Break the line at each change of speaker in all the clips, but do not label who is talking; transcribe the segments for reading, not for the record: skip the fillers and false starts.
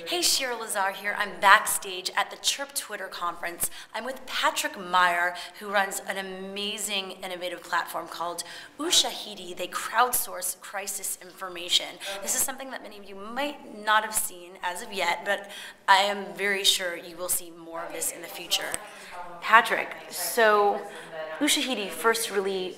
Hey, Shira Lazar here. I'm backstage at the Chirp Twitter conference. I'm with Patrick Meier, who runs an amazing, innovative platform called Ushahidi. They crowdsource crisis information. This is something that many of you might not have seen as of yet, but I am very sure you will see more of this in the future. Patrick, so Ushahidi first really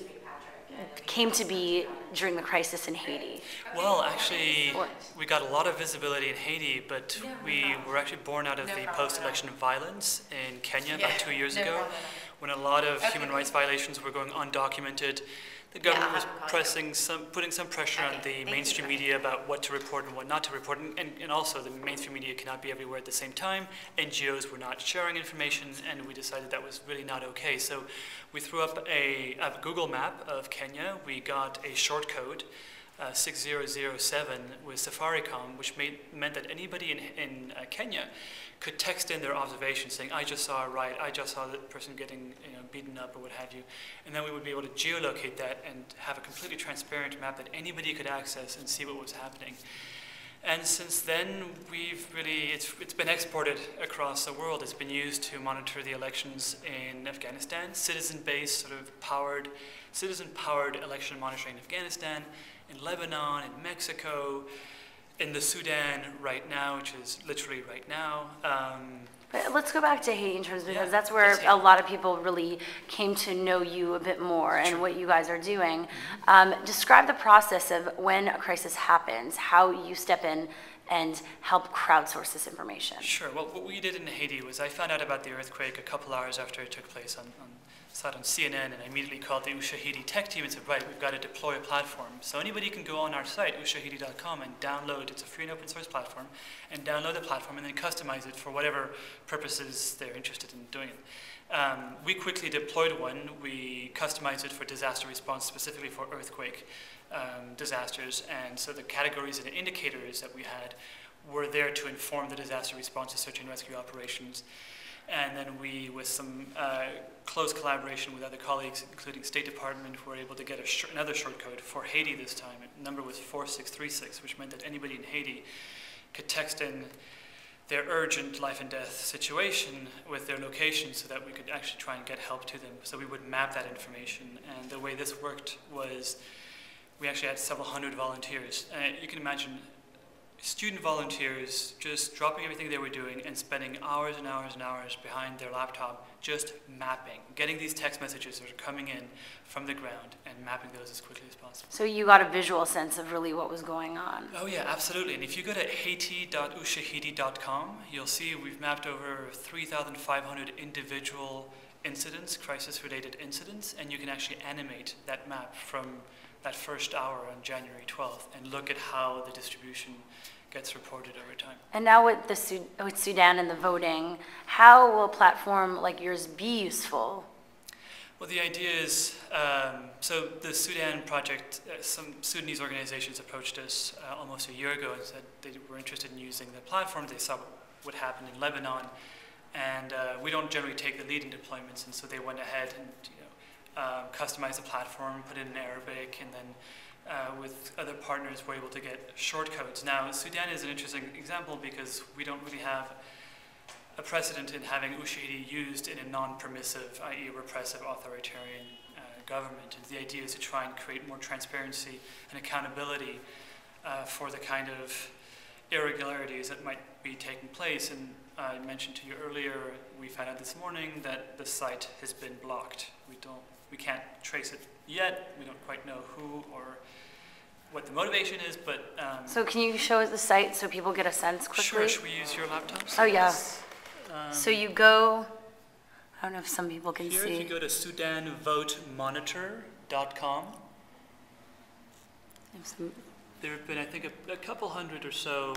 came to be during the crisis in Haiti.
Well, actually, we got a lot of visibility in Haiti, but we were actually born out of the post-election violence in Kenya about 2 years ago, when a lot of human rights violations were going undocumented. The government was putting some pressure on the mainstream media about what to report and what not to report, and also the mainstream media cannot be everywhere at the same time. NGOs were not sharing information, and we decided that was really not okay. So we threw up a Google map of Kenya. We got a short code, 6007 with Safaricom, which meant that anybody in Kenya could text in their observations saying, I just saw a riot, I just saw the person getting beaten up or what have you. And then we would be able to geolocate that and have a completely transparent map that anybody could access and see what was happening. And since then, it's been exported across the world. It's been used to monitor the elections in Afghanistan, citizen-based, citizen-powered election monitoring in Afghanistan, in Lebanon, in Mexico, in the Sudan right now, which is literally right now.
But let's go back to Haiti in terms, because that's where a lot of people really came to know you a bit more and what you guys are doing. Describe the process of when a crisis happens, how you step in and help crowdsource this information.
Sure. Well, what we did in Haiti was I found out about the earthquake a couple hours after it took place saw it on CNN, and I immediately called the Ushahidi tech team and said, right, we've got to deploy a platform. So anybody can go on our site, ushahidi.com, and download, it's a free and open source platform, and download the platform and then customize it for whatever purposes they're interested in doing it. We quickly deployed one. We customized it for disaster response, specifically for earthquake disasters, and so the categories and the indicators that we had were there to inform the disaster response to search and rescue operations. And then we, with some close collaboration with other colleagues, including State Department, were able to get another shortcode for Haiti this time. The number was 4636, which meant that anybody in Haiti could text in their urgent life and death situation with their location so that we could actually try and get help to them. So we would map that information. And the way this worked was we actually had several hundred volunteers. You can imagine student volunteers just dropping everything they were doing and spending hours and hours and hours behind their laptop just mapping, getting these text messages that are coming in from the ground and mapping those as quickly as possible.
So you got a visual sense of really what was going on.
Oh yeah, absolutely. And if you go to haiti.ushahidi.com, you'll see we've mapped over 3,500 individual incidents, crisis-related incidents, and you can actually animate that map from that first hour on January 12th and look at how the distribution gets reported over time.
And now with Sudan and the voting, how will a platform like yours be useful?
Well, the idea is, so the Sudan project, some Sudanese organizations approached us almost a year ago and said they were interested in using the platform. They saw what happened in Lebanon, and we don't generally take the lead in deployments, and so they went ahead and customize the platform, put it in Arabic, and then with other partners we're able to get shortcodes. Now, Sudan is an interesting example because we don't really have a precedent in having Ushahidi used in a non-permissive, i.e. repressive authoritarian government. And the idea is to try and create more transparency and accountability for the kind of irregularities that might be taking place. And I mentioned to you earlier, we found out this morning that the site has been blocked. We can't trace it yet. We don't quite know who or what the motivation is, but...
so can you show us the site so people get a sense quickly?
Sure. Should we use your laptop?
Oh, yeah. So you go... I don't know if some people can
here,
see.
If you go to SudanVoteMonitor.com, there have been, I think, a couple hundred or so.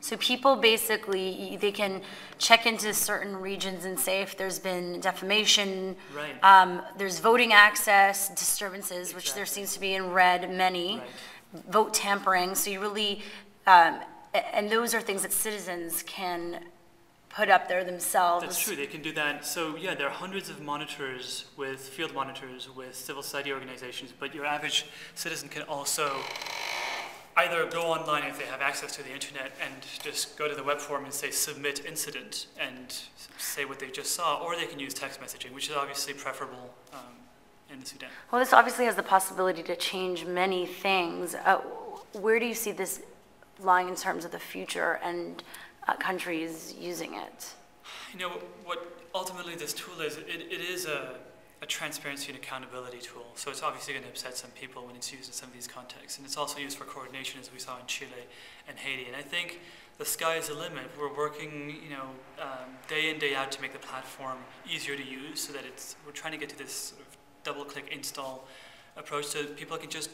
So people basically, they can check into certain regions and say if there's been defamation,
right.
There's voting access, disturbances, which there seems to be in red, many,
right.
Vote tampering. So you really, and those are things that citizens can put up there themselves.
That's true, they can do that. So yeah, there are hundreds of monitors field monitors with civil society organizations, but your average citizen can also either go online if they have access to the internet and just go to the web form and say submit incident and say what they just saw, or they can use text messaging, which is obviously preferable in the Sudan.
Well, this obviously has the possibility to change many things. Where do you see this lying in terms of the future and countries using it?
You know, what ultimately this tool is, it is a transparency and accountability tool. So it's obviously going to upset some people when it's used in some of these contexts. And it's also used for coordination, as we saw in Chile and Haiti. And I think the sky is the limit. We're working, day in, day out to make the platform easier to use, so that we're trying to get to this sort of double-click install approach, so that people can just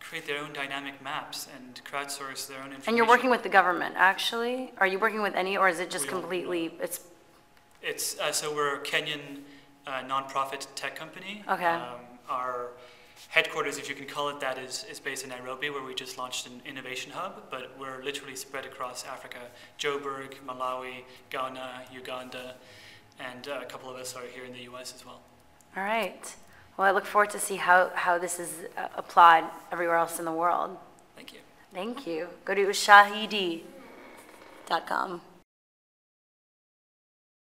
create their own dynamic maps and crowdsource their own information.
And you're working with the government, actually? Are you working with any, or is it just completely,
so we're a Kenyan nonprofit tech company.
Okay.
Our headquarters, if you can call it that, is based in Nairobi, where we just launched an innovation hub, but we're literally spread across Africa. Joburg, Malawi, Ghana, Uganda, and a couple of us are here in the US as well.
All right. Well, I look forward to see how this is applied everywhere else in the world.
Thank you.
Thank you. Go to ushahidi.com.